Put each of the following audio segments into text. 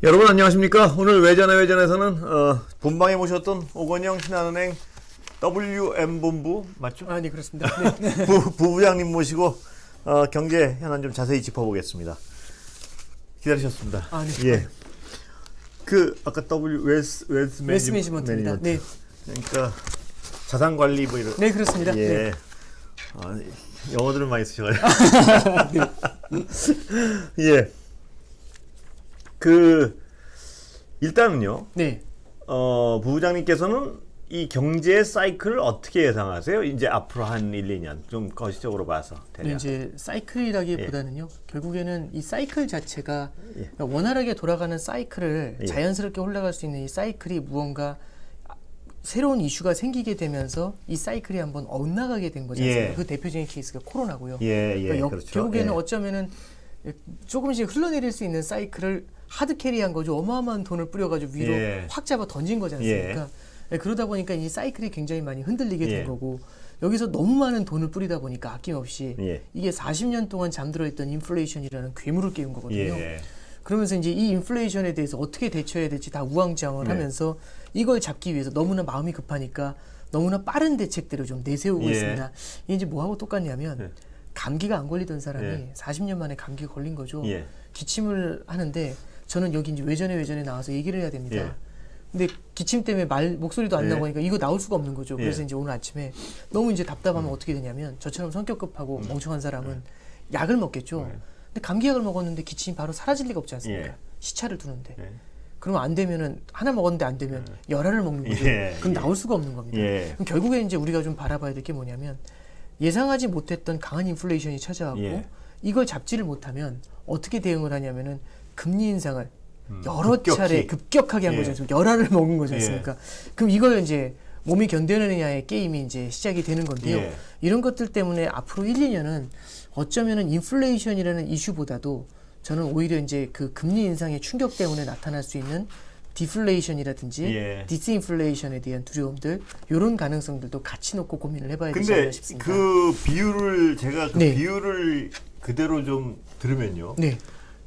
여러분 안녕하십니까? 오늘 외전에서는 본방에 모셨던 오건영 신한은행 WM본부 맞죠? 아, 네, 그렇습니다. 네. 부부장님 모시고 경제 현안 좀 자세히 짚어보겠습니다. 기다리셨습니다. 아, 네. 예. 아까 웨스 매니지먼트입니다. 네. 그러니까 자산 관리 뭐 이런. 네, 그렇습니다. 예. 네. 영어들을 많이 쓰셔가지고. 예. 일단은요. 네. 부부장님께서는 이 경제 사이클을 어떻게 예상하세요? 이제 앞으로 한 1, 2년 좀 거시적으로 봐서. 네, 이제 사이클이라기보다는요. 결국에는 이 사이클 자체가 예. 원활하게 돌아가는 사이클을 예. 자연스럽게 올라갈 수 있는 이 사이클이 무언가 새로운 이슈가 생기게 되면서 이 사이클이 한번 엇나가게 된 거지 않습니까? 예. 그 대표적인 케이스가 코로나고요. 그러니까 그렇죠. 결국에는 예. 어쩌면은 조금씩 흘러내릴 수 있는 사이클을 하드 캐리한 거죠. 어마어마한 돈을 뿌려가지고 위로 예. 확 잡아 던진 거지 않습니까? 그러다 보니까 이 사이클이 굉장히 많이 흔들리게 된 거고, 여기서 너무 많은 돈을 뿌리다 보니까 아낌없이 이게 40년 동안 잠들어 있던 인플레이션이라는 괴물을 깨운 거거든요. 그러면서 이제 이 인플레이션에 대해서 어떻게 대처해야 될지 다 우왕좌왕을 하면서 이걸 잡기 위해서 너무나 마음이 급하니까 너무나 빠른 대책들을 좀 내세우고 있습니다. 이게 이제 뭐하고 똑같냐면 감기가 안 걸리던 사람이 40년 만에 감기가 걸린 거죠. 기침을 하는데 저는 여기 이제 외전에 나와서 얘기를 해야 됩니다. 근데 기침 때문에 목소리도 안 나오니까 이거 나올 수가 없는 거죠. 그래서 이제 오늘 아침에 너무 이제 답답하면 어떻게 되냐면, 저처럼 성격 급하고 멍청한 사람은 약을 먹겠죠. 근데 감기약을 먹었는데 기침이 바로 사라질 리가 없지 않습니까? 시차를 두는데. 그러면 안 되면은 하나 먹었는데 안 되면 열알을 먹는 거죠. 그럼 나올 수가 없는 겁니다. 그럼 결국에 이제 우리가 좀 바라봐야 될 게 뭐냐면, 예상하지 못했던 강한 인플레이션이 찾아왔고 이걸 잡지를 못하면 어떻게 대응을 하냐면은 금리 인상을 여러 차례 급격하게 한 거죠. 열알을 먹은 거지 않습니까? 그럼 이걸 이제 몸이 견뎌내느냐의 게임이 이제 시작이 되는 건데요. 이런 것들 때문에 앞으로 1, 2년은 어쩌면은 인플레이션이라는 이슈보다도 저는 오히려 이제 그 금리 인상의 충격 때문에 나타날 수 있는 디플레이션이라든지 디스인플레이션에 대한 두려움들, 이런 가능성들도 같이 놓고 고민을 해봐야 되지 않나 싶습니다. 근데 그 비율을 제가 비율을 그대로 좀 들으면요.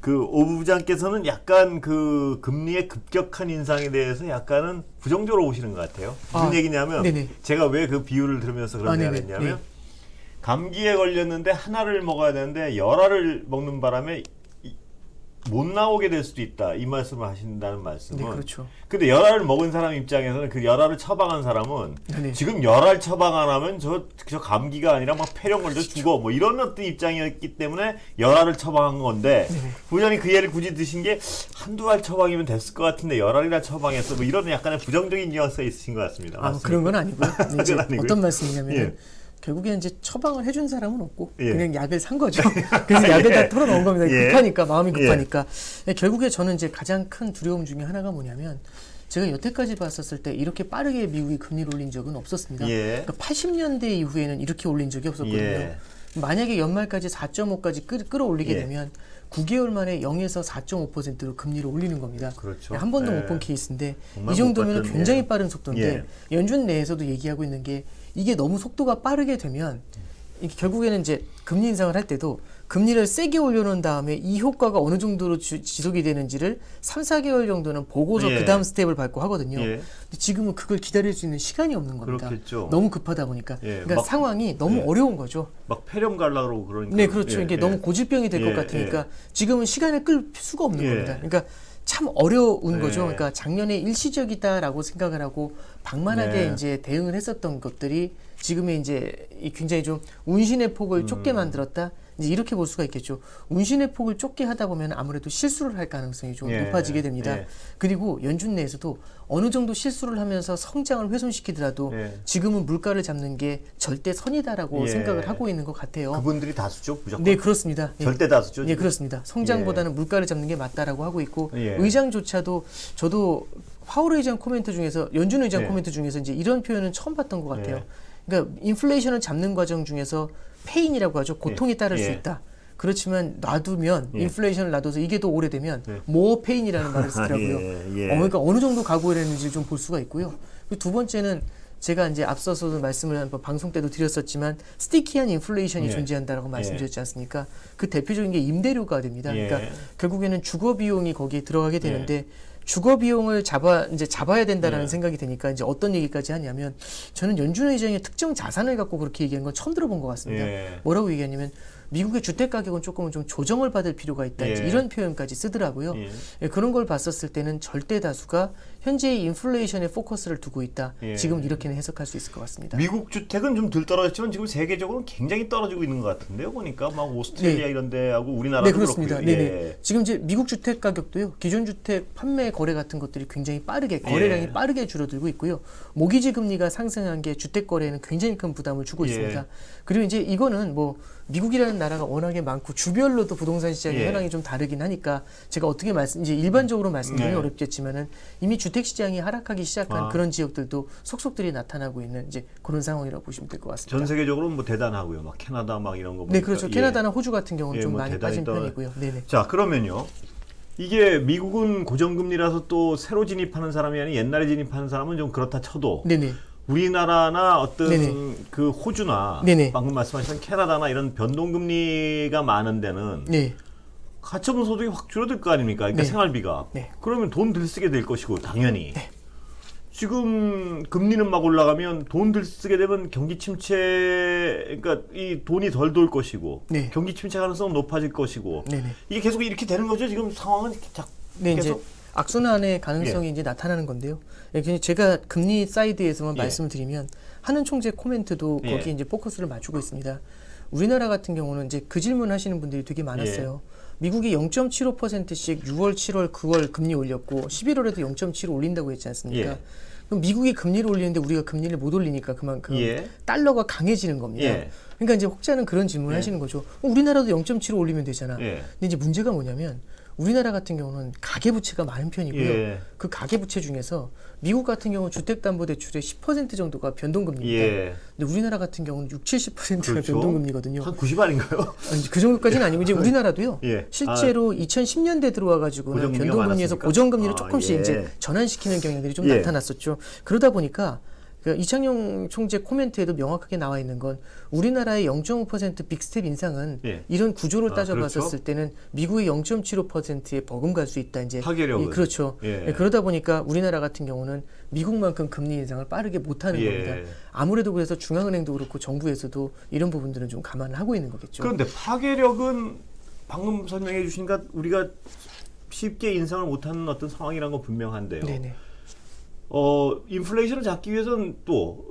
오 부부장께서는 약간 그 금리의 급격한 인상에 대해서 약간은 부정적으로 보시는 것 같아요. 무슨 얘기냐면 제가 왜 그 비율을 들으면서 그런 생각을 했냐면 감기에 걸렸는데 하나를 먹어야 되는데 열알을 먹는 바람에 못 나오게 될 수도 있다, 이 말씀을 하신다는 말씀은. 그렇죠. 근데 열알을 먹은 사람 입장에서는 그 열알을 처방한 사람은 지금 열알 처방 안 하면 저 감기가 아니라 막 폐렴 걸려 죽어 뭐 이런 어떤 입장이었기 때문에 열알을 처방한 건데 부장님 그 예를 굳이 드신 게 한두 알 처방이면 됐을 것 같은데 열알이나 처방했어 뭐 이런 약간의 부정적인 뉘앙스가 있으신 것 같습니다. 그런 건 아니고요. 이제 어떤 말씀이냐면 결국에 이제 처방을 해준 사람은 없고 그냥 약을 산 거죠. 그래서 약을 다 털어넣은 겁니다. 급하니까, 마음이 급하니까. 결국에 저는 이제 가장 큰 두려움 중에 하나가 뭐냐면, 제가 여태까지 봤었을 때 이렇게 빠르게 미국이 금리를 올린 적은 없었습니다. 그러니까 80년대 이후에는 이렇게 올린 적이 없었거든요. 만약에 연말까지 4.5까지 끌어올리게 되면 9개월 만에 0에서 4.5%로 금리를 올리는 겁니다. 그렇죠. 한 번도 못 본 케이스인데 이 정도면 굉장히 빠른 속도인데 연준 내에서도 얘기하고 있는 게, 이게 너무 속도가 빠르게 되면 이게 결국에는 이제 금리 인상을 할 때도 금리를 세게 올려놓은 다음에 이 효과가 어느 정도로 지속이 되는지를 3, 4개월 정도는 보고서 그 다음 스텝을 밟고 하거든요. 근데 지금은 그걸 기다릴 수 있는 시간이 없는 겁니다. 그렇겠죠. 너무 급하다 보니까. 그러니까 상황이 너무 어려운 거죠. 막 폐렴 가려고 그러고 그러니까. 네, 그렇죠. 이게 너무 고질병이 될 것 같으니까 지금은 시간을 끌 수가 없는 겁니다. 그러니까 참 어려운 거죠. 그러니까 작년에 일시적이다라고 생각을 하고 방만하게 이제 대응을 했었던 것들이 지금의 이제 굉장히 좀 운신의 폭을 좁게 만들었다, 이제 이렇게 볼 수가 있겠죠. 운신의 폭을 좁게 하다 보면 아무래도 실수를 할 가능성이 좀 높아지게 됩니다. 그리고 연준 내에서도 어느 정도 실수를 하면서 성장을 훼손시키더라도 지금은 물가를 잡는 게 절대 선이다라고 생각을 하고 있는 것 같아요. 그분들이 다수죠, 무조건. 네, 그렇습니다. 절대 다수죠. 네, 그렇습니다. 성장보다는 물가를 잡는 게 맞다라고 하고 있고, 의장조차도 저도 파월 의장 코멘트 중에서, 연준 의장 코멘트 중에서 이제 이런 표현은 처음 봤던 것 같아요. 그러니까 인플레이션을 잡는 과정 중에서 페인이라고 하죠. 고통이 따를 수 있다. 그렇지만 놔두면 인플레이션을 놔둬서 이게 더 오래되면 more pain이라는 말을 쓰더라고요. 그러니까 어느 정도 각오를 했는지 좀 볼 수가 있고요. 두 번째는 제가 이제 앞서서도 말씀을 한번 방송 때도 드렸었지만 스티키한 인플레이션이 존재한다라고 말씀드렸지 않습니까? 그 대표적인 게 임대료가 됩니다. 그러니까 결국에는 주거 비용이 거기에 들어가게 되는데 주거 비용을 잡아야 된다라는 생각이 드니까 이제 어떤 얘기까지 하냐면 저는 연준의 의장이 특정 자산을 갖고 그렇게 얘기한 건 처음 들어본 것 같습니다. 뭐라고 얘기하냐면 미국의 주택 가격은 조금은 좀 조정을 받을 필요가 있다. 이런 표현까지 쓰더라고요. 그런 걸 봤었을 때는 절대 다수가 현재의 인플레이션에 포커스를 두고 있다. 지금 이렇게는 해석할 수 있을 것 같습니다. 미국 주택은 좀 덜 떨어졌지만 지금 세계적으로 굉장히 떨어지고 있는 것 같은데요. 보니까 막 오스트레일리아 이런 데하고 우리나라도 그렇습니다. 그렇고요. 지금 이제 미국 주택 가격도요. 기존 주택 판매 거래 같은 것들이 굉장히 빠르게 거래량이 빠르게 줄어들고 있고요. 모기지 금리가 상승한 게 주택 거래에는 굉장히 큰 부담을 주고 있습니다. 그리고 이제 이거는 뭐 미국이라는 나라가 워낙에 많고 주별로도 부동산 시장의 현황이 좀 다르긴 하니까 제가 어떻게 이제 일반적으로 말씀드리면 어렵겠지만은 이미 주택 시장이 하락하기 시작한 그런 지역들도 속속들이 나타나고 있는 이제 그런 상황이라고 보시면 될 것 같습니다. 전 세계적으로 뭐 대단하고요. 막 캐나다 막 이런 거 보니까. 네, 그렇죠. 캐나다나 호주 같은 경우는 좀 많이 빠진 편이고요. 자, 그러면요. 이게 미국은 고정금리라서 또 새로 진입하는 사람이 아닌 옛날에 진입하는 사람은 좀 그렇다 쳐도 우리나라나 어떤 그 호주나 방금 말씀하신 캐나다나 이런 변동금리가 많은 데는 가처분 소득이 확 줄어들 거 아닙니까? 그러니까 생활비가. 그러면 돈 들 쓰게 될 것이고 당연히. 지금 금리는 막 올라가면 돈 들 쓰게 되면 경기 침체, 그러니까 이 돈이 덜 돌 것이고 경기 침체 가능성은 높아질 것이고 이게 계속 이렇게 되는 거죠. 지금 상황은 계속. 이제 악순환의 가능성이 이제 나타나는 건데요. 제가 금리 사이드에서만 말씀을 드리면 하는 총재 코멘트도 거기에 이제 포커스를 맞추고 있습니다. 우리나라 같은 경우는 이제 그 질문 하시는 분들이 되게 많았어요. 미국이 0.75%씩 6월, 7월, 9월 금리 올렸고 11월에도 0.75 올린다고 했지 않습니까? 그럼 미국이 금리를 올리는데 우리가 금리를 못 올리니까 그만큼 달러가 강해지는 겁니다. 그러니까 이제 혹자는 그런 질문을 하시는 거죠. 우리나라도 0.75 올리면 되잖아. 근데 이제 문제가 뭐냐면 우리나라 같은 경우는 가계부채가 많은 편이고요. 그 가계부채 중에서 미국 같은 경우는 주택담보대출의 10% 정도가 변동금리입니다. 근데 우리나라 같은 경우는 60-70%가 변동금리거든요. 한 90 아닌가요? 아니, 그 정도까지는 아니고 이제 우리나라도요. 실제로 2010년대 들어와가지고는 변동금리에서 고정금리를 조금씩 이제 전환시키는 경향들이 좀 나타났었죠. 그러다 보니까 이창용 총재 코멘트에도 명확하게 나와 있는 건 우리나라의 0.5% 빅스텝 인상은 이런 구조를 따져봤었을 때는 미국의 0.75%에 버금갈 수 있다. 이제 파괴력은. 그렇죠. 그러다 보니까 우리나라 같은 경우는 미국만큼 금리 인상을 빠르게 못하는 겁니다. 아무래도 그래서 중앙은행도 그렇고 정부에서도 이런 부분들은 좀 감안을 하고 있는 거겠죠. 그런데 파괴력은 방금 설명해 주시니까 우리가 쉽게 인상을 못하는 어떤 상황이라는 건 분명한데요. 인플레이션을 잡기 위해서는 또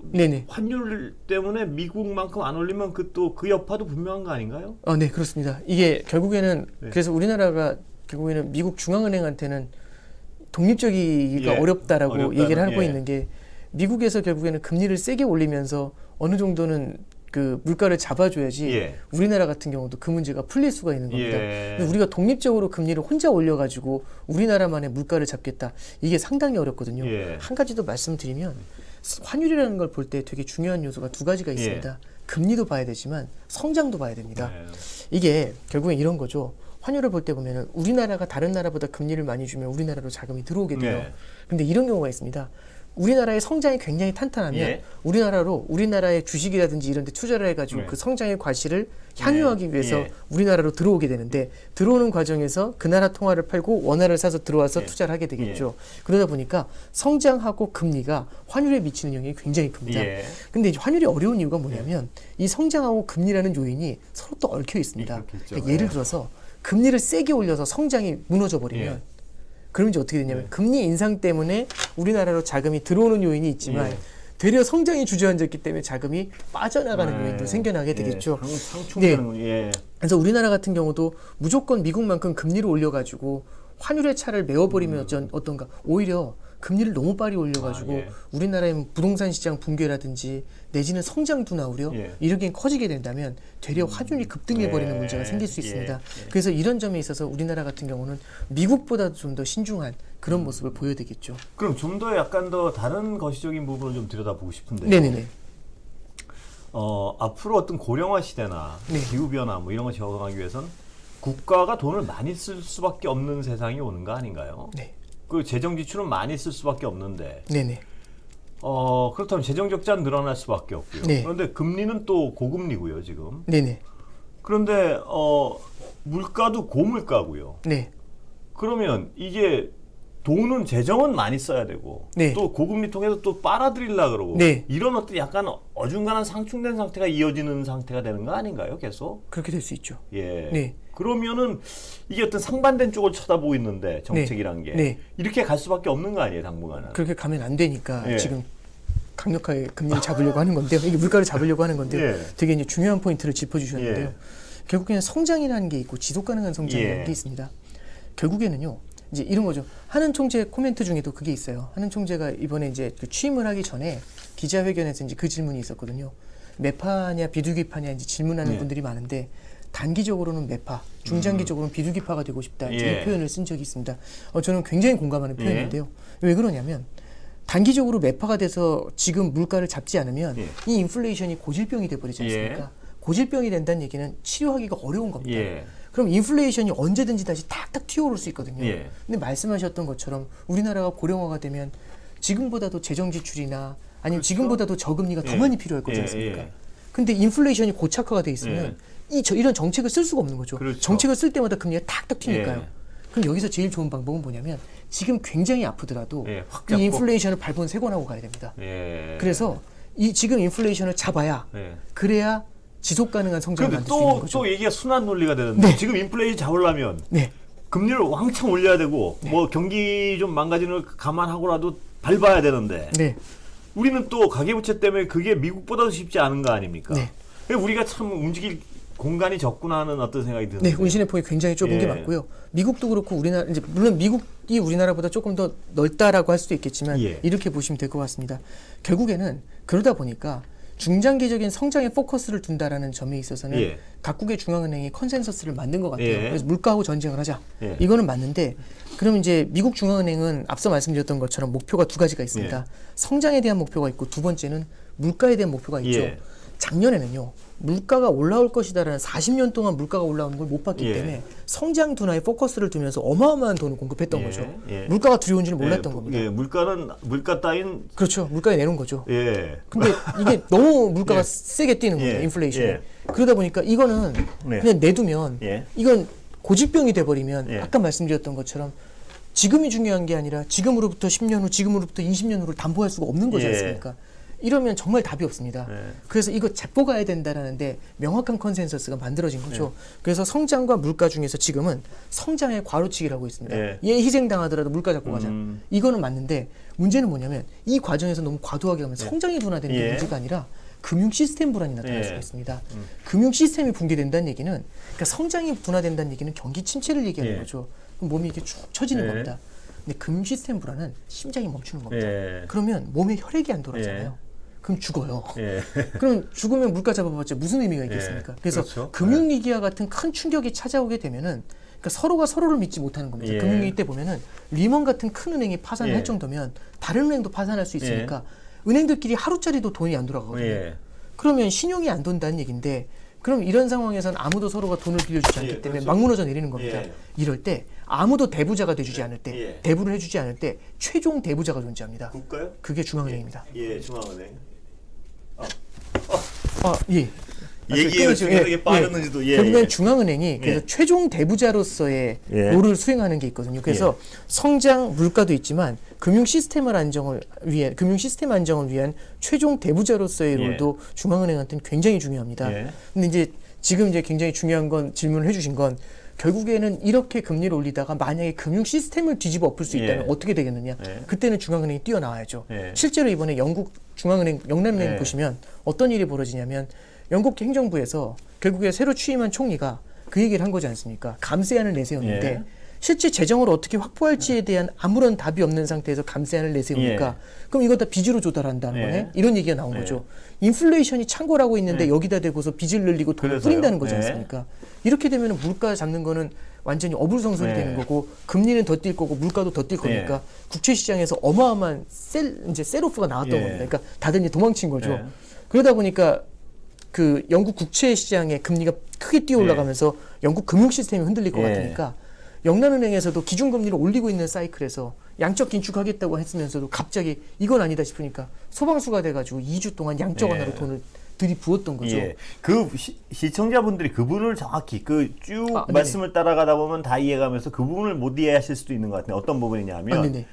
환율 때문에 미국만큼 안 올리면 그 여파도 분명한 거 아닌가요? 네, 그렇습니다. 이게 결국에는 그래서 우리나라가 결국에는 미국 중앙은행한테는 독립적이기가 어렵다라고 얘기를 하고 있는 게 미국에서 결국에는 금리를 세게 올리면서 어느 정도는 그 물가를 잡아줘야지 우리나라 같은 경우도 그 문제가 풀릴 수가 있는 겁니다. 근데 우리가 독립적으로 금리를 혼자 올려가지고 우리나라만의 물가를 잡겠다. 이게 상당히 어렵거든요. 한 가지 더 말씀드리면 환율이라는 걸 볼 때 되게 중요한 요소가 두 가지가 있습니다. 금리도 봐야 되지만 성장도 봐야 됩니다. 이게 결국엔 이런 거죠. 환율을 볼 때 보면은 우리나라가 다른 나라보다 금리를 많이 주면 우리나라로 자금이 들어오게 돼요. 근데 이런 경우가 있습니다. 우리나라의 성장이 굉장히 탄탄하면 우리나라의 주식이라든지 이런 데 투자를 해가지고 그 성장의 과실을 향유하기 위해서 우리나라로 들어오게 되는데 들어오는 과정에서 그 나라 통화를 팔고 원화를 사서 들어와서 투자를 하게 되겠죠. 그러다 보니까 성장하고 금리가 환율에 미치는 영향이 굉장히 큽니다. 근데 이제 환율이 어려운 이유가 뭐냐면 이 성장하고 금리라는 요인이 서로 또 얽혀 있습니다. 그러니까 예를 들어서 금리를 세게 올려서 성장이 무너져 버리면 그러면 이제 어떻게 되냐면 금리 인상 때문에 우리나라로 자금이 들어오는 요인이 있지만 되려 성장이 주저앉았기 때문에 자금이 빠져나가는 요인도 생겨나게 되겠죠. 그래서 우리나라 같은 경우도 무조건 미국만큼 금리를 올려가지고 환율의 차를 메워버리면 어떤가 오히려 금리를 너무 빨리 올려가지고 우리나라의 부동산 시장 붕괴라든지 내지는 성장 둔화 우려 이렇게 커지게 된다면 되려 환율이 급등해버리는 문제가 생길 수 있습니다. 그래서 이런 점에 있어서 우리나라 같은 경우는 미국보다 좀 더 신중한 그런 모습을 보여야 되겠죠. 그럼 좀 더 약간 더 다른 거시적인 부분을 좀 들여다보고 싶은데 앞으로 어떤 고령화 시대나 기후변화 뭐 이런 거 적응하기 위해서는 국가가 돈을 많이 쓸 수밖에 없는 세상이 오는 거 아닌가요? 그 재정 지출은 많이 쓸 수밖에 없는데 그렇다면 재정 적자는 늘어날 수밖에 없고요. 네. 그런데 금리는 또 고금리고요, 지금. 네네. 그런데 물가도 고물가고요. 네. 그러면 이게 돈은 재정은 많이 써야 되고 네. 또 고금리 통해서 또 빨아들이려 그러고 네. 이런 어떤 약간 어중간한 상충된 상태가 이어지는 상태가 되는 거 아닌가요? 계속 그렇게 될 수 있죠. 예. 네. 그러면은 이게 어떤 상반된 쪽을 쳐다보고 있는데 정책이란 게 네. 이렇게 갈 수밖에 없는 거 아니에요, 당분간은. 그렇게 가면 안 되니까 예. 지금 강력하게 금리를 잡으려고 하는 건데요. 이게 물가를 잡으려고 하는 건데요. 예. 되게 이제 중요한 포인트를 짚어주셨는데요. 예. 결국에는 성장이라는 게 있고 지속 가능한 성장이라는 예. 게 있습니다. 결국에는요. 이제 이런 거죠. 하는 총재 코멘트 중에도 그게 있어요. 하는 총재가 이번에 이제 그 취임을 하기 전에 기자회견에서 이제 그 질문이 있었거든요. 매파냐 비둘기파냐 이제 질문하는 예. 분들이 많은데 단기적으로는 매파, 중장기적으로는 비둘기파가 되고 싶다. 이제 예. 이 표현을 쓴 적이 있습니다. 저는 굉장히 공감하는 표현인데요. 왜 그러냐면 단기적으로 매파가 돼서 지금 물가를 잡지 않으면 예. 이 인플레이션이 고질병이 돼버리지 않습니까? 예. 고질병이 된다는 얘기는 치료하기가 어려운 겁니다. 예. 그럼 인플레이션이 언제든지 다시 탁탁 튀어오를 수 있거든요. 예. 근데 말씀하셨던 것처럼 우리나라가 고령화가 되면 지금보다도 재정 지출이나 아니면 그렇죠? 지금보다도 저금리가 더 예. 많이 필요할 거지 예. 않습니까? 예. 근데 인플레이션이 고착화가 돼 있으면 이런 정책을 쓸 수가 없는 거죠. 그렇죠. 정책을 쓸 때마다 금리가 탁탁 튀니까요. 예. 그럼 여기서 제일 좋은 방법은 뭐냐면 지금 굉장히 아프더라도 예, 확 이 잡고. 인플레이션을 발본 세곤하고 가야 됩니다. 예. 그래서 이 지금 인플레이션을 잡아야 예. 그래야 지속 가능한 성장을 그런데 만들 수 있는 또, 거죠. 또 얘기가 순환 논리가 되는데 네. 지금 인플레이션 잡으려면 네. 금리를 왕창 올려야 되고 뭐 경기 좀 망가지는 걸 감안하고라도 밟아야 되는데 네. 우리는 또 가계부채 때문에 그게 미국보다도 쉽지 않은 거 아닙니까? 네. 그러니까 우리가 참 움직일 공간이 적구나 하는 어떤 생각이 드는데. 네, 운신의 폭이 굉장히 좁은 예. 게 맞고요. 미국도 그렇고 우리나라 이제 물론 미국이 우리나라보다 조금 더 넓다라고 할 수도 있겠지만 예. 이렇게 보시면 될 것 같습니다. 결국에는 그러다 보니까 중장기적인 성장에 포커스를 둔다라는 점에 있어서는 예. 각국의 중앙은행이 컨센서스를 만든 것 같아요. 예. 그래서 물가하고 전쟁을 하자. 예. 이거는 맞는데 그럼 이제 미국 중앙은행은 앞서 말씀드렸던 것처럼 목표가 두 가지가 있습니다. 예. 성장에 대한 목표가 있고 두 번째는 물가에 대한 목표가 있죠. 예. 작년에는요. 물가가 올라올 것이다라는 40년 동안 물가가 올라오는 걸 못 봤기 예. 때문에 성장 둔화에 포커스를 두면서 어마어마한 돈을 공급했던 예. 거죠. 예. 물가가 두려운지는 몰랐던 예. 겁니다. 예. 물가 따윈 그렇죠. 물가에 내놓은 거죠. 예. 근데 이게 너무 물가가 예. 세게 뛰는 거죠. 예. 인플레이션이. 예. 그러다 보니까 이거는 네. 그냥 내두면 예. 이건 고질병이 돼버리면 예. 아까 말씀드렸던 것처럼 지금이 중요한 게 아니라 지금으로부터 10년 후, 지금으로부터 20년 후를 담보할 수가 없는 거지 예. 않습니까? 이러면 정말 답이 없습니다. 예. 그래서 이거 잡고 가야 된다라는데 명확한 컨센서스가 만들어진 거죠. 예. 그래서 성장과 물가 중에서 지금은 성장의 과로치기라고 있습니다. 예. 얘 희생당하더라도 물가 잡고 가자. 이거는 맞는데 문제는 뭐냐면 이 과정에서 너무 과도하게 가면 성장이 둔화되는 게 예. 문제가 아니라 금융 시스템 불안이 나타날 예. 수가 있습니다. 금융 시스템이 붕괴된다는 얘기는 그러니까 성장이 둔화된다는 얘기는 경기 침체를 얘기하는 예. 거죠. 그럼 몸이 이렇게 축 처지는 예. 겁니다. 근데 금융 시스템 불안은 심장이 멈추는 겁니다. 예. 그러면 몸에 혈액이 안 돌아잖아요. 그럼 죽어요. 예. 그럼 죽으면 물가 잡아봤자 무슨 의미가 있겠습니까? 예. 그래서 그렇죠. 금융위기와 같은 큰 충격이 찾아오게 되면은 그러니까 서로가 서로를 믿지 못하는 겁니다. 예. 금융위기 때 보면은 리먼 같은 큰 은행이 파산을 예. 할 정도면 다른 은행도 파산할 수 있으니까 은행들끼리 하루짜리도 돈이 안 돌아가거든요. 예. 그러면 신용이 안 돈다는 얘기인데 그럼 이런 상황에서는 아무도 서로가 돈을 빌려주지 않기 예, 때문에 그렇죠. 막 무너져 내리는 겁니다. 예. 이럴 때 아무도 대부자가 돼주지 않을 때 예. 대부를 해주지 않을 때 최종 대부자가 존재합니다. 국가요? 그게 중앙은행입니다. 예, 중앙은행. 아, 예. 얘기에 중요하게 빠졌는지도 예. 결국엔 예. 중앙은행이 그래서 최종 대부자로서의 예. 롤을 수행하는 게 있거든요. 그래서 성장 물가도 있지만 금융 시스템 안정을 위한 최종 대부자로서의 예. 롤도 중앙은행한테는 굉장히 중요합니다. 예. 근데 이제 지금 이제 굉장히 중요한 건 질문을 해주신 건 결국에는 이렇게 금리를 올리다가 만약에 금융 시스템을 뒤집어 엎을 수 있다면 예. 어떻게 되겠느냐? 예. 그때는 중앙은행이 뛰어나와야죠. 예. 실제로 이번에 영국 중앙은행 영란은행 예. 보시면 어떤 일이 벌어지냐면 영국 행정부에서 결국에 새로 취임한 총리가 그 얘기를 한 거지 않습니까? 감세안을 내세웠는데 예. 실제 재정을 어떻게 확보할지에 대한 아무런 답이 없는 상태에서 감세안을 내세우니까 그럼 이거 다 빚으로 조달한다는 예. 거네? 이런 얘기가 나온 예. 거죠. 인플레이션이 창궐하고 있는데 예. 여기다 대고서 빚을 늘리고 돈을 그래서요? 뿌린다는 거지 예. 않습니까? 이렇게 되면 물가 잡는 거는 완전히 어불성설이 예. 되는 거고 금리는 더 뛸 거고 물가도 더 뛸 거니까 국채 시장에서 어마어마한 셀오프가 나왔던 예. 겁니다. 그러니까 다들 이제 도망친 거죠. 예. 그러다 보니까 그 영국 국채 시장의 금리가 크게 뛰어 올라가면서 영국 금융 시스템이 흔들릴 것 예. 같으니까 영란은행에서도 기준금리를 올리고 있는 사이클에서 양적 긴축하겠다고 했으면서도 갑자기 이건 아니다 싶으니까 소방수가 돼가지고 2주 동안 양적 완화로 돈을 들이부었던 거죠. 그 시청자분들이 그 부분을 정확히 그 쭉 말씀을 따라가다 보면 다 이해가면서 그 부분을 못 이해하실 수도 있는 것 같은데 어떤 부분이냐면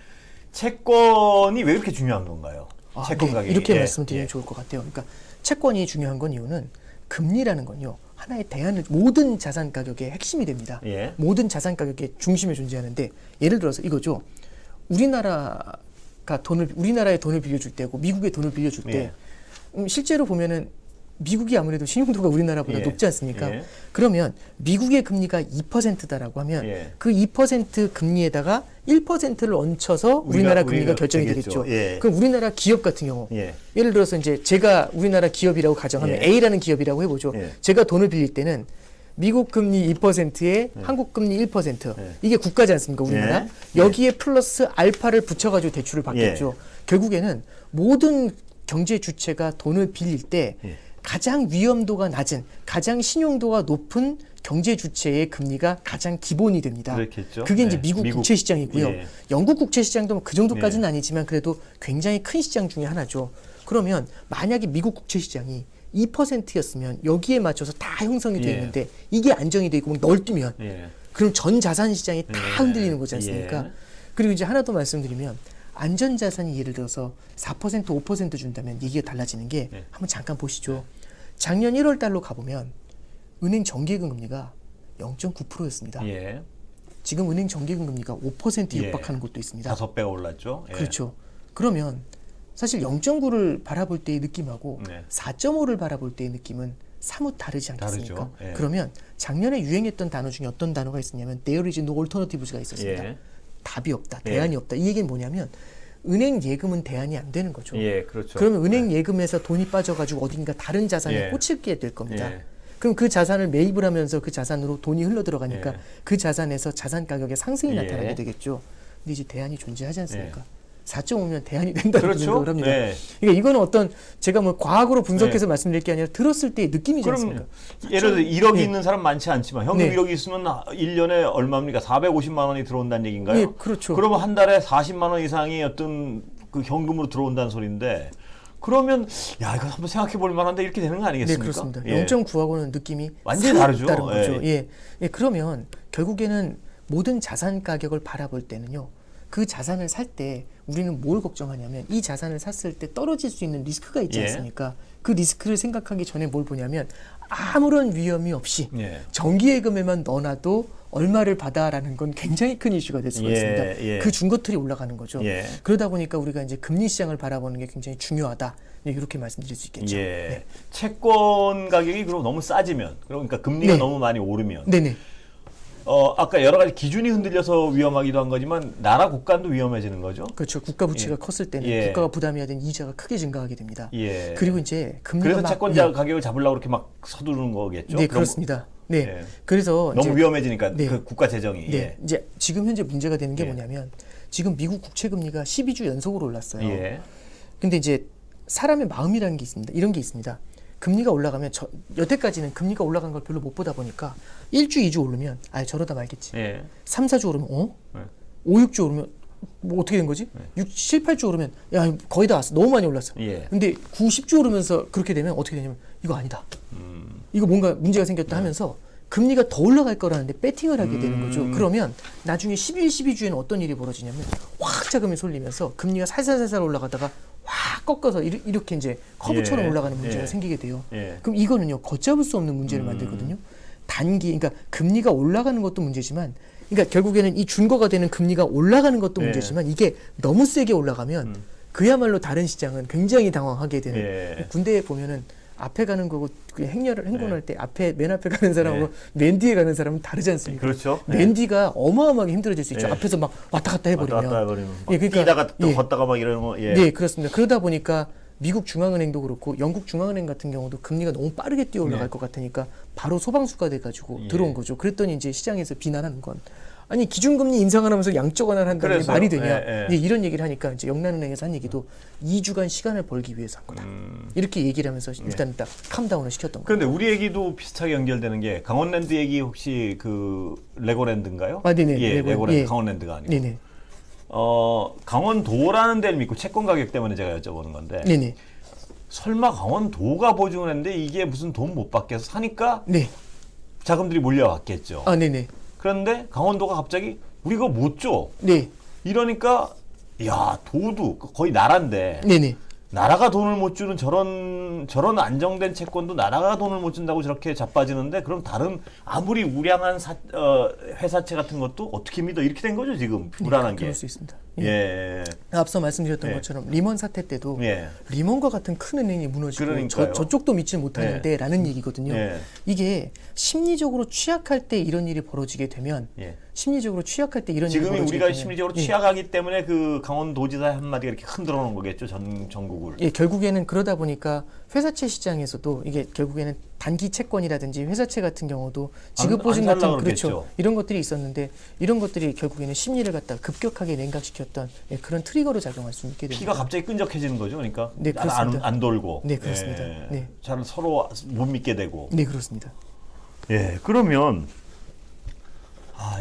채권이 왜 그렇게 중요한 건가요? 채권 가격이. 이렇게 말씀드리면 좋을 것 같아요. 그러니까 채권이 중요한 건 이유는 금리라는 건요. 하나의 대안을 모든 자산 가격의 핵심이 됩니다. 모든 자산 가격의 중심에 존재하는데 예를 들어서 이거죠. 우리나라의 돈을 빌려줄 때고 미국의 돈을 빌려줄 때 실제로 보면은 미국이 아무래도 신용도가 우리나라보다 높지 않습니까? 그러면 미국의 금리가 2%다라고 하면 그 2% 금리에다가 1%를 얹혀서 우리나라 금리가 결정이 되겠죠. 그럼 우리나라 기업 같은 경우 예를 들어서 이제 제가 우리나라 기업이라고 가정하면 A라는 기업이라고 해보죠. 제가 돈을 빌릴 때는 미국 금리 2%에 한국 금리 1% 이게 국가지 않습니까? 우리나라 여기에 플러스 알파를 붙여가지고 대출을 받겠죠. 결국에는 모든 경제 주체가 돈을 빌릴 때 가장 위험도가 낮은, 가장 신용도가 높은 경제 주체의 금리가 가장 기본이 됩니다. 그렇겠죠. 그게 이제 미국 국채 시장이고요. 영국 국채 시장도 그 정도까지는 아니지만 그래도 굉장히 큰 시장 중에 하나죠. 그러면 만약에 미국 국채 시장이 2%였으면 여기에 맞춰서 다 형성이 되어 있는데 이게 안정이 돼 있고 널뛰면 그럼 전 자산 시장이 다 흔들리는 거지 않습니까? 그리고 이제 하나 더 말씀드리면 안전자산이 예를 들어서 4% 5% 준다면 얘기가 달라지는 게 한번 잠깐 보시죠. 작년 1월 달로 가보면 은행 정기예금 금리가 0.9%였습니다. 지금 은행 정기예금 금리가 5% 육박하는 곳도 있습니다. 5배가 올랐죠. 그렇죠. 그러면 사실 0.9를 바라볼 때의 느낌하고 4.5를 바라볼 때의 느낌은 사뭇 다르지 않겠습니까? 그러면 작년에 유행했던 단어 중에 어떤 단어가 있었냐면 There is no alternatives가 있었습니다. 답이 없다, 대안이 없다. 이 얘기는 뭐냐면 은행 예금은 대안이 안 되는 거죠. 그렇죠. 그러면 은행 예금에서 돈이 빠져가지고 어딘가 다른 자산에 꽂히게 될 겁니다. 그럼 그 자산을 매입을 하면서 그 자산으로 돈이 흘러 들어가니까 그 자산에서 자산 가격의 상승이 나타나게 되겠죠. 근데 이제 대안이 존재하지 않습니까? 4.5면 대안이 된다는 생각을 합니다. 그러니까 이거는 어떤 제가 뭐 과학으로 분석해서 말씀드릴 게 아니라 들었을 때의 느낌이지 않습니까? 예를 들어 1억이 있는 사람 많지 않지만 현금 1억이 있으면 1년에 얼마입니까? 450만 원이 들어온다는 얘기인가요? 그렇죠. 그러면 한 달에 40만 원 이상이 어떤 그 현금으로 들어온다는 소리인데 그러면 야 이거 한번 생각해 볼 만한데 이렇게 되는 거 아니겠습니까? 그렇습니다. 0.9하고는 느낌이 완전히 다르죠. 다른 거죠. 그러면 결국에는 모든 자산 가격을 바라볼 때는요. 그 자산을 살 때 우리는 뭘 걱정하냐면 이 자산을 샀을 때 떨어질 수 있는 리스크가 있지 않습니까? 그 리스크를 생각하기 전에 뭘 보냐면 아무런 위험이 없이 정기예금에만 넣어놔도 얼마를 받아라는 건 굉장히 큰 이슈가 될 수가 있습니다. 그 중거틀이 올라가는 거죠. 그러다 보니까 우리가 이제 금리 시장을 바라보는 게 굉장히 중요하다. 이렇게 말씀드릴 수 있겠죠. 채권 가격이 그럼 너무 싸지면 그러니까 금리가 너무 많이 오르면 아까 여러 가지 기준이 흔들려서 위험하기도 한 거지만 나라 국간도 위험해지는 거죠. 그렇죠. 국가 부채가 컸을 때는 국가가 부담해야 되는 이자가 크게 증가하게 됩니다. 그리고 이제 금리가 그래서 채권자 가격을 잡으려고 그렇게 막 서두르는 거겠죠. 그렇습니다. 그래서 너무 이제 위험해지니까 그 국가 재정이. 이제 지금 현재 문제가 되는 게 뭐냐면 지금 미국 국채 금리가 12주 연속으로 올랐어요. 근데 이제 사람의 마음이라는 게 있습니다. 이런 게 있습니다. 금리가 올라가면 여태까지는 금리가 올라간 걸 별로 못 보다 보니까 1주, 2주 오르면 저러다 말겠지. 3, 4주 오르면 5, 6주 오르면 뭐 어떻게 된 거지? 6, 7, 8주 오르면 야 거의 다 왔어. 너무 많이 올랐어. 근데 9, 10주 오르면서 그렇게 되면 어떻게 되냐면 이거 아니다. 이거 뭔가 문제가 생겼다 하면서 금리가 더 올라갈 거라는데 배팅을 하게 되는 거죠. 그러면 나중에 11, 12주에는 어떤 일이 벌어지냐면 확 자금이 쏠리면서 금리가 살살살살 올라가다가 확 꺾어서 이렇게 이제 커브처럼 올라가는 문제가 생기게 돼요. 그럼 이거는요 걷잡을 수 없는 문제를 만들거든요. 그러니까 금리가 올라가는 것도 문제지만, 그러니까 결국에는 이 준거가 되는 금리가 올라가는 것도 문제지만 이게 너무 세게 올라가면 그야말로 다른 시장은 굉장히 당황하게 되는. 군대에 보면은 앞에 가는 거고 그 행군할 때 맨 앞에 가는 사람하고 맨 뒤에 가는 사람은 다르지 않습니까? 그렇죠. 맨 뒤가 어마어마하게 힘들어질 수 있죠. 앞에서 막 왔다 갔다 해버리면. 그러니까 뛰다가 또 걷다가 막 이러는 거. 그렇습니다. 그러다 보니까 미국 중앙은행도 그렇고 영국 중앙은행 같은 경우도 금리가 너무 빠르게 뛰어 올라갈 것 같으니까 바로 소방수가 돼가지고 들어온 거죠. 그랬더니 이제 시장에서 비난하는 건 아니 기준금리 인상을 하면서 양적 완화를 한다는 게 말이 되냐. 이제 이런 얘기를 하니까 이제 영란은행에서 한 얘기도 2주간 시간을 벌기 위해서 한 거다. 이렇게 얘기를 하면서 일단 딱 캄다운을 시켰던 거예요. 그런데 우리 얘기도 비슷하게 연결되는 게 강원랜드 얘기 혹시 그 레고랜드인가요? 네네. 레고랜드 강원랜드가 아니고. 강원도라는 데를 믿고 채권 가격 때문에 제가 여쭤보는 건데. 네네. 설마 강원도가 보증을 했는데 이게 무슨 돈 못 받게 해서 사니까 네. 자금들이 몰려왔겠죠. 아, 네네. 그런데 강원도가 갑자기 우리 이거 못 줘. 네. 이러니까 야, 도도 거의 나라인데. 네네. 나라가 돈을 못 주는 저런 안정된 채권도 나라가 돈을 못 준다고 저렇게 자빠지는데 그럼 다른 아무리 우량한 회사채 같은 것도 어떻게 믿어? 이렇게 된 거죠 지금 불안한 게. 그럴 수 있습니다. 예. 앞서 말씀드렸던 것처럼 리먼 사태 때도 리먼과 같은 큰 은행이 무너지고 저쪽도 믿지 못하는데 라는 얘기거든요. 이게 심리적으로 취약할 때 이런 일이 벌어지게 되면 심리적으로 취약할 때 이런 일이 벌어지게 지금 우리가 심리적으로 취약하기 때문에 그 강원도지사의 한마디가 이렇게 흔들어 놓은 거겠죠. 전국을. 예, 결국에는 그러다 보니까 회사채 시장에서도 이게 결국에는 단기 채권이라든지 회사채 같은 경우도 지급보증 같은 그렇죠. 이런 것들이 있었는데 이런 것들이 결국에는 심리를 갖다 급격하게 냉각시켰던 그런 트리거로 작용할 수 있게 됩니다. 피가 갑자기 끈적해지는 거죠, 그러니까. 네, 그렇습니다. 안 돌고. 네, 그렇습니다. 네. 잘 서로 못 믿게 되고. 네, 그렇습니다. 예, 그러면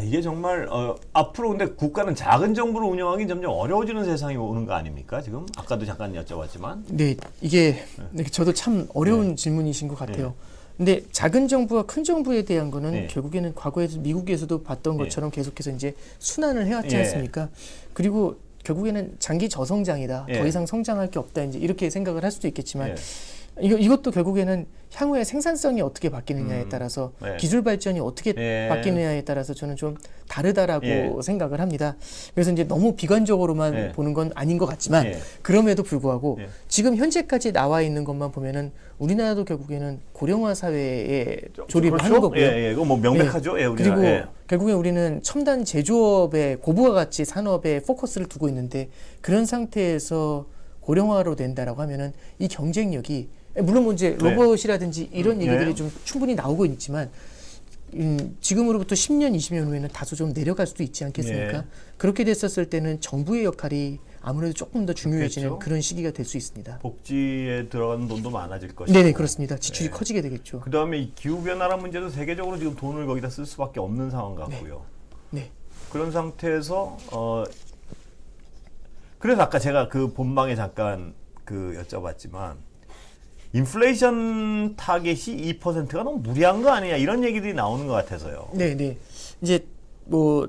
이게 정말 앞으로 근데 국가는 작은 정부를 운영하기 점점 어려워지는 세상이 오는 거 아닙니까? 지금 아까도 잠깐 여쭤봤지만. 네, 이게 저도 참 어려운 질문이신 것 같아요. 근데 작은 정부와 큰 정부에 대한 거는 결국에는 과거에서 미국에서도 봤던 것처럼 계속해서 이제 순환을 해왔지 않습니까? 그리고 결국에는 장기 저성장이다. 더 이상 성장할 게 없다. 이제 이렇게 생각을 할 수도 있겠지만 이것도 결국에는 향후의 생산성이 어떻게 바뀌느냐에 따라서 기술 발전이 어떻게 바뀌느냐에 따라서 저는 좀 다르다라고 생각을 합니다. 그래서 이제 너무 비관적으로만 보는 건 아닌 것 같지만 그럼에도 불구하고 지금 현재까지 나와 있는 것만 보면은 우리나라도 결국에는 고령화 사회에 조립을 하는 거고요. 이거 뭐 명백하죠. 우리나라. 그리고 결국에 우리는 첨단 제조업에 고부가 가치 산업에 포커스를 두고 있는데 그런 상태에서 고령화로 된다라고 하면은 이 경쟁력이 물론 뭐 이제 로봇이라든지 이런 얘기들이 좀 충분히 나오고 있지만 지금으로부터 10년, 20년 후에는 다소 좀 내려갈 수도 있지 않겠습니까? 그렇게 됐었을 때는 정부의 역할이 아무래도 조금 더 중요해지는 그런 시기가 될 수 있습니다. 복지에 들어가는 돈도 많아질 것이고. 네네, 그렇습니다. 지출이 커지게 되겠죠. 그다음에 이 기후변화란 문제도 세계적으로 지금 돈을 거기다 쓸 수밖에 없는 상황 같고요. 네. 그런 상태에서 그래서 아까 제가 그 본방에 잠깐 여쭤봤지만 인플레이션 타겟이 2%가 너무 무리한 거 아니냐 이런 얘기들이 나오는 것 같아서요. 네. 이제 뭐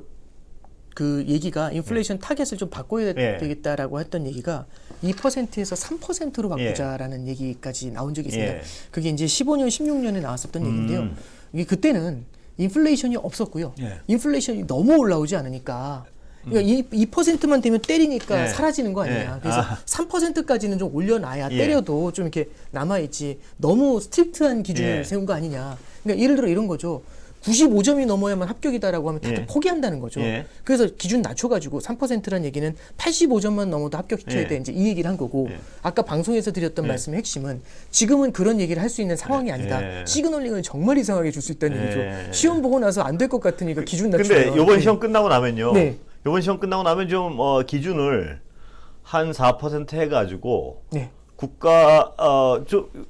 그 얘기가 인플레이션 타겟을 좀 바꿔야 되겠다라고 했던 얘기가 2%에서 3%로 바꾸자라는 얘기까지 나온 적이 있습니다. 그게 이제 15년, 16년에 나왔었던 얘기인데요. 이게 그때는 인플레이션이 없었고요. 인플레이션이 너무 올라오지 않으니까 그러니까 2%만 되면 때리니까 사라지는 거 아니냐. 그래서 3%까지는 좀 올려놔야 때려도 좀 이렇게 남아있지. 너무 스트릭트한 기준을 세운 거 아니냐. 그러니까 예를 들어 이런 거죠. 95점이 넘어야만 합격이다라고 하면 다들 포기한다는 거죠. 그래서 기준 낮춰가지고 3%란 얘기는 85점만 넘어도 합격시켜야 돼. 이제 이 얘기를 한 거고 아까 방송에서 드렸던 말씀의 핵심은 지금은 그런 얘기를 할 수 있는 상황이 아니다. 시그널링을 정말 이상하게 줄 수 있다는 얘기죠. 시험 보고 나서 안 될 것 같으니까 기준 낮추면. 근데 이번 시험 끝나고 나면요. 이번 시험 끝나고 나면 좀 기준을 한 4% 해가지고 국가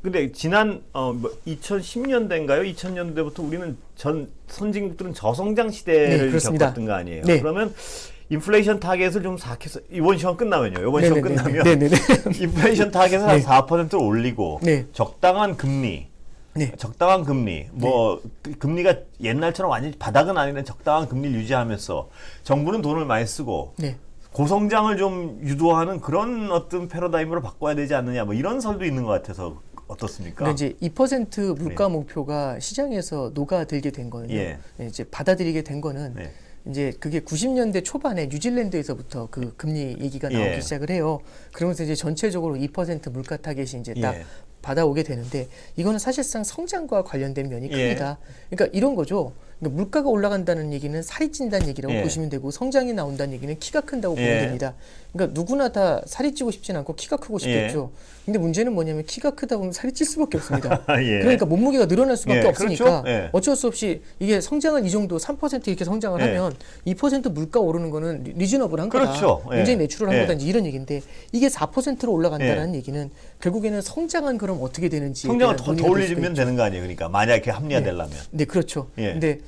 근데 지난 2010년대인가요? 2000년대부터 우리는 전 선진국들은 저성장 시대를 겪었던 거 아니에요? 그러면 인플레이션 타겟을 좀 삭해서 이번 시험 끝나면요. 이번 시험 끝나면 인플레이션 타겟을 한 4%를 올리고 적당한 금리 적당한 금리, 금리가 옛날처럼 완전히 바닥은 아닌데 적당한 금리를 유지하면서 정부는 돈을 많이 쓰고 고성장을 좀 유도하는 그런 어떤 패러다임으로 바꿔야 되지 않느냐, 뭐 이런 설도 있는 것 같아서 어떻습니까? 이제 2% 물가 목표가 시장에서 녹아들게 된 거는요. 이제 받아들이게 된 거는 이제 그게 90년대 초반에 뉴질랜드에서부터 그 금리 얘기가 나오기 시작을 해요. 그러면서 이제 전체적으로 2% 물가 타겟이 이제 딱 받아오게 되는데 이거는 사실상 성장과 관련된 면이 큽니다. 그러니까 이런 거죠. 그러니까 물가가 올라간다는 얘기는 살이 찐다는 얘기라고 보시면 되고 성장이 나온다는 얘기는 키가 큰다고 보면 됩니다. 그러니까 누구나 다 살이 찌고 싶진 않고 키가 크고 싶겠죠. 근데 문제는 뭐냐면 키가 크다 보면 살이 찔 수밖에 없습니다. 그러니까 몸무게가 늘어날 수밖에 없으니까 그렇죠? 어쩔 수 없이 이게 성장을 이 정도 3% 이렇게 성장을 하면 2% 물가 오르는 거는 리즈너블한 거다. 굉장히 내추럴한 거다. 이제 이런 얘기인데 이게 4%로 올라간다는 얘기는 결국에는 성장은 그럼 어떻게 되는지 성장을 더 올리면 되는 거 아니에요? 그러니까 만약에 합리화되려면. 네, 그렇죠. 근데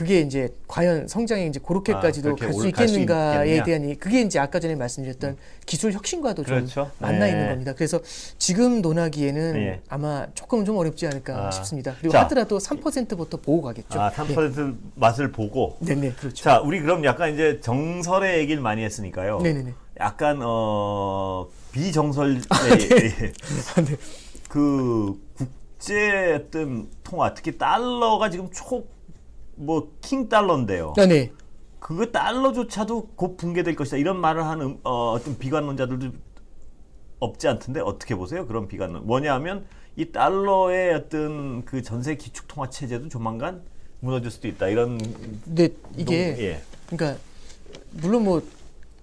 그게 이제 과연 성장이 이제 그렇게까지도 갈 수 있겠는가에 대한 그게 이제 아까 전에 말씀드렸던 기술 혁신과도 그렇죠. 좀 만나 있는 겁니다. 그래서 지금 논하기에는 아마 조금 좀 어렵지 않을까 싶습니다. 그리고 하더라도 3%부터 보고 가겠죠. 3% 맛을 보고. 네네, 그렇죠. 자, 우리 그럼 약간 이제 정설의 얘기를 많이 했으니까요. 네네네. 약간 비정설의 네. 그 국제 어떤 통화, 특히 달러가 지금 킹 달러인데요. 네. 그거 달러조차도 곧 붕괴될 것이다. 이런 말을 하는 어떤 비관론자들도 없지 않던데 어떻게 보세요? 그런 비관론. 뭐냐하면 이 달러의 어떤 그 전세 기축 통화 체제도 조만간 무너질 수도 있다. 이런. 근데 이게 그러니까 물론 뭐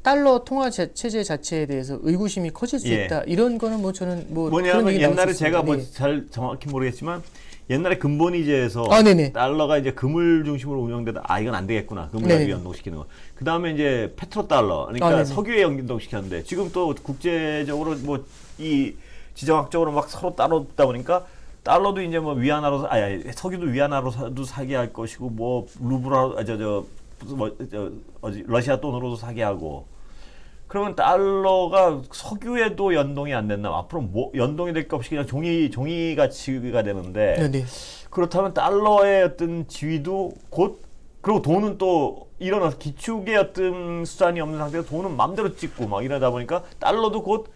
달러 통화 체제 자체에 대해서 의구심이 커질 수 있다. 이런 거는 뭐 저는 뭐냐면 옛날에 제가 잘 정확히 모르겠지만 옛날에 근본이제에서 달러가 이제 금을 중심으로 운영되다 이건 안 되겠구나. 금을 연동시키는 거. 그다음에 이제 페트로달러 그러니까 석유에 연동시켰는데 지금 또 국제적으로 뭐 이 지정학적으로 막 서로 따로 있다 보니까 달러도 이제 뭐 위안화로 석유도 위안화로도 사게 할 것이고 뭐 루블화 러시아 돈으로도 사게 하고 그러면 달러가 석유에도 연동이 안 된다. 앞으로 뭐 연동이 될 것 없이 그냥 종이 가치가 되는데 그렇다면 달러의 어떤 지위도 곧 그리고 돈은 또 이런 기축의 어떤 수단이 없는 상태에서 돈은 마음대로 찍고 막 이러다 보니까 달러도 곧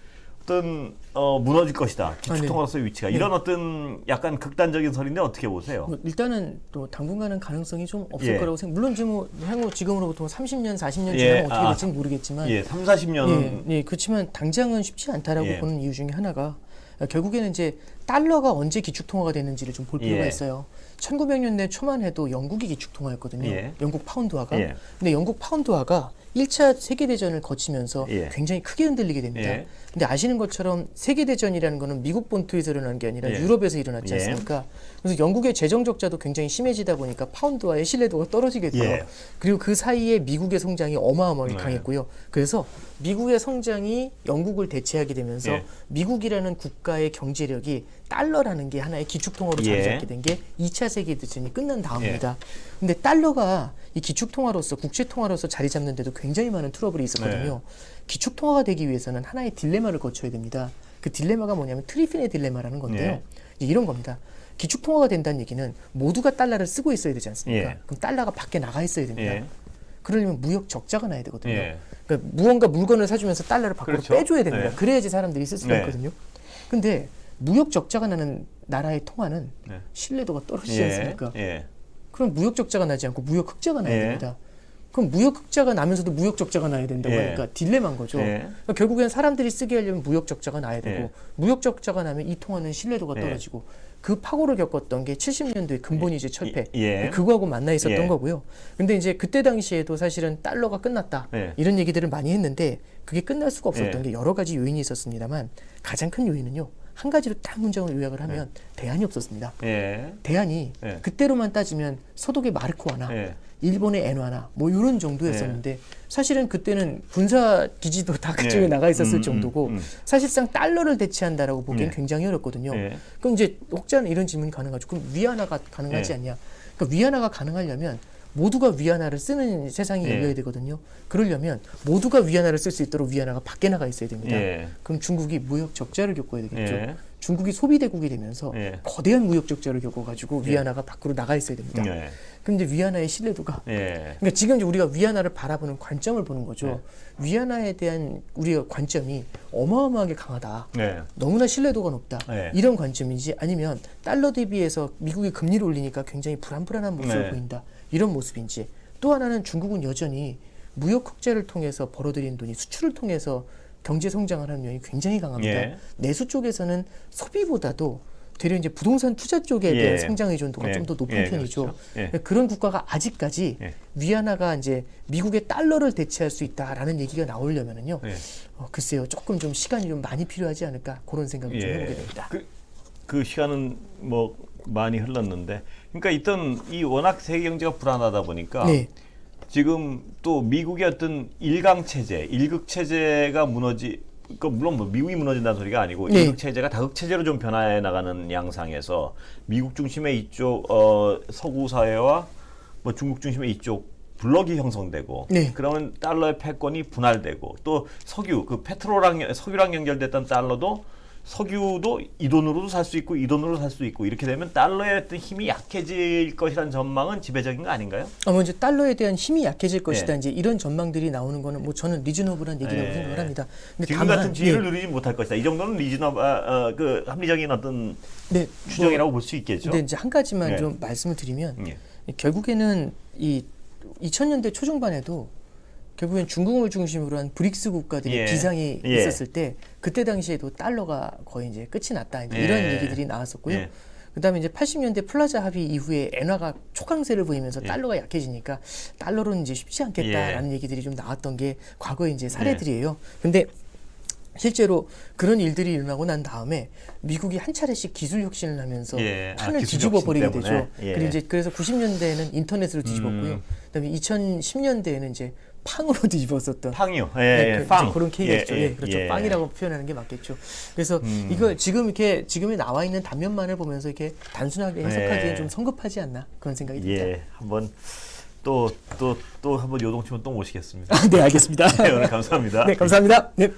어떤 무너질 것이다. 기축통화로서의 위치가 이런 어떤 약간 극단적인 설인데 어떻게 보세요? 일단은 또 당분간은 가능성이 좀 없을 거라고 생각. 물론 지금 향후 지금으로부터 30년, 40년 지나면 어떻게 될지는 모르겠지만, 3, 40년 그렇지만 당장은 쉽지 않다라고 보는 이유 중에 하나가 결국에는 이제 달러가 언제 기축통화가 됐는지를 좀 볼 필요가 있어요. 1900년대 초만 해도 영국이 기축통화였거든요. 영국 파운드화가. 근데 영국 파운드화가 1차 세계대전을 거치면서 굉장히 크게 흔들리게 됩니다. 근데 아시는 것처럼 세계대전이라는 거는 미국 본토에서 일어난 게 아니라 유럽에서 일어났지 않습니까? 그래서 영국의 재정 적자도 굉장히 심해지다 보니까 파운드화의 신뢰도가 떨어지게 돼요. 그리고 그 사이에 미국의 성장이 어마어마하게 강했고요. 그래서 미국의 성장이 영국을 대체하게 되면서 미국이라는 국가의 경제력이 달러라는 게 하나의 기축통화로 자리 잡게 된 게 2차 세계대전이 끝난 다음입니다. 근데 달러가 이 기축통화로서 국제통화로서 자리 잡는데도 굉장히 많은 트러블이 있었거든요. 기축통화가 되기 위해서는 하나의 딜레마를 거쳐야 됩니다. 그 딜레마가 뭐냐면 트리핀의 딜레마라는 건데요. 이런 겁니다. 기축통화가 된다는 얘기는 모두가 달러를 쓰고 있어야 되지 않습니까? 그럼 달러가 밖에 나가 있어야 됩니다. 그러려면 무역 적자가 나야 되거든요. 그러니까 무언가 물건을 사주면서 달러를 밖으로 빼줘야 됩니다. 그래야지 사람들이 쓸 수가 있거든요. 근데 무역 적자가 나는 나라의 통화는 신뢰도가 떨어지지 않습니까? 그럼 무역 적자가 나지 않고 무역 흑자가 나야 됩니다. 그럼 무역 흑자가 나면서도 무역 적자가 나야 된다고 하니까 딜레마인 거죠. 그러니까 결국엔 사람들이 쓰게 하려면 무역 적자가 나야 되고 무역 적자가 나면 이 통화는 신뢰도가 떨어지고 그 파고를 겪었던 게 70년도에 근본이제 철폐 그거하고 만나 있었던 거고요. 근데 이제 그때 당시에도 사실은 달러가 끝났다 이런 얘기들을 많이 했는데 그게 끝날 수가 없었던 게 여러 가지 요인이 있었습니다만 가장 큰 요인은요. 한 가지로 딱 문장을 요약을 하면 대안이 없었습니다. 대안이 그때로만 따지면 서독의 마르크화나 일본의 엔화나 뭐 이런 정도였었는데 사실은 그때는 군사 기지도 다 그쪽에 나가 있었을 정도고 사실상 달러를 대체한다라고 보기엔 굉장히 어렵거든요. 그럼 이제 혹자는 이런 질문이 가능하죠. 그럼 위안화가 가능하지 않냐? 그러니까 위안화가 가능하려면 모두가 위안화를 쓰는 세상이 열려야 되거든요. 그러려면 모두가 위안화를 쓸 수 있도록 위안화가 밖에 나가 있어야 됩니다. 그럼 중국이 무역 적자를 겪어야 되겠죠. 중국이 소비대국이 되면서 거대한 무역 적자를 겪어가지고 위안화가 밖으로 나가 있어야 됩니다. 그럼 이제 위안화의 신뢰도가 그러니까 지금 이제 우리가 위안화를 바라보는 관점을 보는 거죠. 위안화에 대한 우리의 관점이 어마어마하게 강하다. 너무나 신뢰도가 높다. 이런 관점인지 아니면 달러 대비해서 미국이 금리를 올리니까 굉장히 불안불안한 모습을 보인다. 이런 모습인지 또 하나는 중국은 여전히 무역 흑자를 통해서 벌어들인 돈이 수출을 통해서 경제 성장을 하는 면이 굉장히 강합니다. 내수 쪽에서는 소비보다도 되려 이제 부동산 투자 쪽에 대한 성장 의존도가 좀 더 높은 편이죠. 그렇죠. 그런 국가가 아직까지 위안화가 이제 미국의 달러를 대체할 수 있다라는 얘기가 나오려면은요. 글쎄요, 조금 좀 시간이 좀 많이 필요하지 않을까 그런 생각을 좀 해보게 됩니다. 그 시간은 뭐 많이 흘렀는데, 그러니까 있던 이 워낙 세계 경제가 불안하다 보니까 지금 또 미국의 어떤 일강 체제, 일극 체제가 그러니까 물론 뭐 미국이 무너진다는 소리가 아니고 일극 체제가 다극 체제로 좀 변화해 나가는 양상에서 미국 중심의 이쪽 서구 사회와 뭐 중국 중심의 이쪽 블록이 형성되고 네. 그러면 달러의 패권이 분할되고 또 석유 그 페트로랑 석유랑 연결됐던 달러도 석유도 이 돈으로도 살 수 있고 이 돈으로 살 수 있고 이렇게 되면 달러의 어떤 힘이 약해질 것이라는 전망은 지배적인 거 아닌가요? 뭐 이제 달러에 대한 힘이 약해질 것이다. 이제 이런 전망들이 나오는 거는 뭐 저는 리즈너블한 얘기라고 생각을 합니다. 근데 지금 같은 지위를 누리지 못할 것이다. 이 정도는 그 합리적인 어떤 추정이라고 볼 수 있겠죠. 근데 이제 한 가지만 좀 말씀을 드리면 결국에는 이 2000년대 초중반에도 결국엔 중국을 중심으로 한 브릭스 국가들이 비상이 있었을 때 그때 당시에도 달러가 거의 이제 끝이 났다. 이제 이런 얘기들이 나왔었고요. 그다음에 이제 80년대 플라자 합의 이후에 엔화가 초강세를 보이면서 달러가 약해지니까 달러로는 이제 쉽지 않겠다라는 얘기들이 좀 나왔던 게 과거의 이제 사례들이에요. 근데 실제로 그런 일들이 일어나고 난 다음에 미국이 한 차례씩 기술 혁신을 하면서 판을 뒤집어 버리게 되죠. 그리고 이제 그래서 90년대에는 인터넷으로 뒤집었고요. 그다음에 2010년대에는 이제 팡으로 뒤집었었던 팡이요. 빵. 그런 케이스죠. 그렇죠. 빵이라고 표현하는 게 맞겠죠. 그래서 이걸 지금 이렇게 지금에 나와 있는 단면만을 보면서 이렇게 단순하게 해석하기엔 좀 성급하지 않나 그런 생각이 듭니다. 한번 또 한번 요동치면 또 모시겠습니다. 네, 알겠습니다. 네, 오늘 감사합니다. 네, 감사합니다. 네.